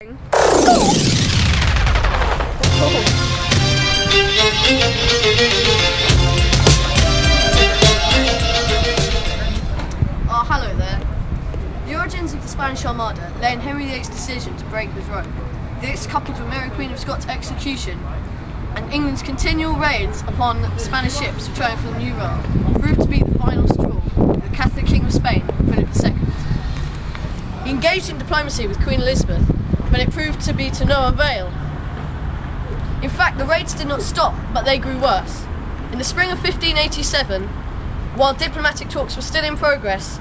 Oh, hello there. The origins of the Spanish Armada lay in Henry VIII's decision to break with Rome. This, coupled with Mary Queen of Scots' execution and England's continual raids upon Spanish ships to triumph for the New World, proved to be the final straw for the Catholic King of Spain, Philip II. He engaged in diplomacy with Queen Elizabeth, but it proved to be to no avail. In fact, the raids did not stop, but they grew worse. In the spring of 1587, while diplomatic talks were still in progress,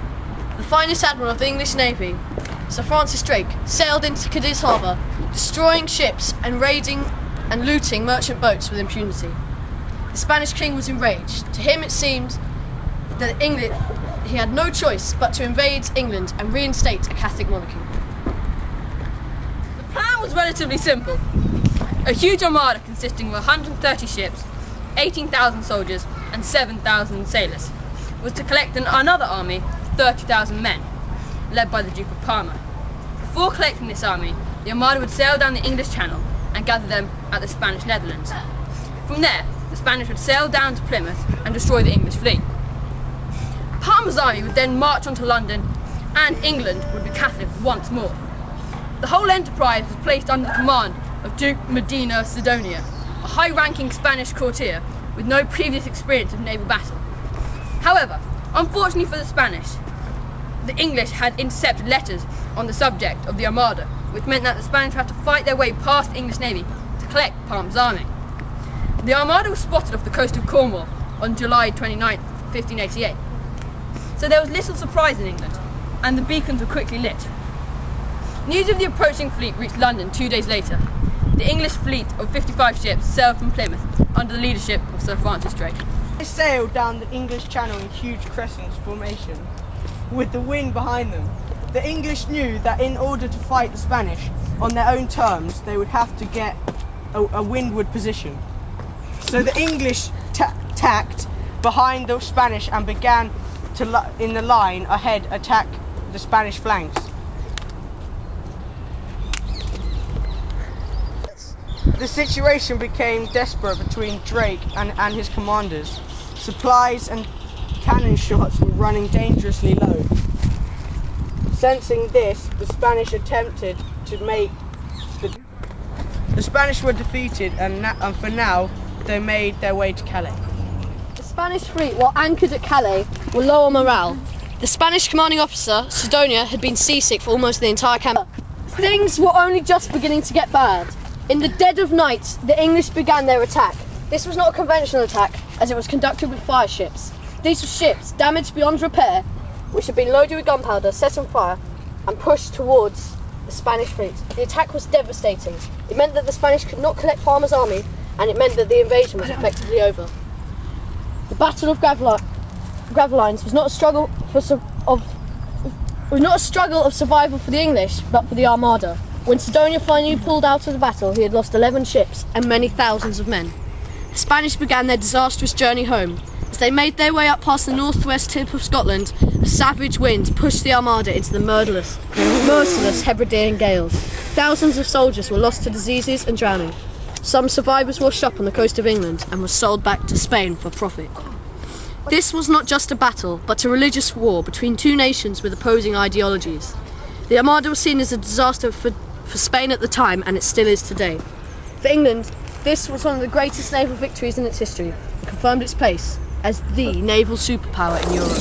the finest admiral of the English Navy, Sir Francis Drake, sailed into Cadiz harbour, destroying ships and raiding and looting merchant boats with impunity. The Spanish king was enraged. To him it seemed that he had no choice but to invade England and reinstate a Catholic monarchy. The plan was relatively simple. A huge armada consisting of 130 ships, 18,000 soldiers and 7,000 sailors was to collect another army of 30,000 men, led by the Duke of Parma. Before collecting this army, the armada would sail down the English Channel and gather them at the Spanish Netherlands. From there, the Spanish would sail down to Plymouth and destroy the English fleet. Parma's army would then march onto London, and England would be Catholic once more. The whole enterprise was placed under the command of Duke Medina Sidonia, a high-ranking Spanish courtier with no previous experience of naval battle. However, unfortunately for the Spanish, the English had intercepted letters on the subject of the Armada, which meant that the Spanish had to fight their way past the English Navy to collect Parma's army. The Armada was spotted off the coast of Cornwall on July 29, 1588. So there was little surprise in England, and the beacons were quickly lit. News of the approaching fleet reached London 2 days later. The English fleet of 55 ships sailed from Plymouth under the leadership of Sir Francis Drake. They sailed down the English Channel in huge crescent formation, with the wind behind them. The English knew that in order to fight the Spanish on their own terms, they would have to get a windward position. So the English tacked behind the Spanish and began to, in the line ahead, attack the Spanish flanks. The situation became desperate between Drake and his commanders. Supplies and cannon shots were running dangerously low. Sensing this, the Spanish attempted to make the Spanish were defeated, and for now they made their way to Calais. The Spanish fleet, while anchored at Calais, were low on morale. The Spanish commanding officer, Sidonia, had been seasick for almost the entire campaign. Things were only just beginning to get bad. In the dead of night, the English began their attack. This was not a conventional attack, as it was conducted with fire ships. These were ships, damaged beyond repair, which had been loaded with gunpowder, set on fire, and pushed towards the Spanish fleet. The attack was devastating. It meant that the Spanish could not collect Parma's army, and it meant that the invasion was effectively over. The Battle of Gravelines was not a struggle of survival for the English, but for the Armada. When Sidonia finally pulled out of the battle, he had lost 11 ships and many thousands of men. The Spanish began their disastrous journey home. As they made their way up past the northwest tip of Scotland, a savage wind pushed the Armada into the merciless Hebridean gales. Thousands of soldiers were lost to diseases and drowning. Some survivors washed up on the coast of England and were sold back to Spain for profit. This was not just a battle, but a religious war between two nations with opposing ideologies. The Armada was seen as a disaster for Spain at the time, and it still is today. For England, this was one of the greatest naval victories in its history, and confirmed its place as the naval superpower in Europe.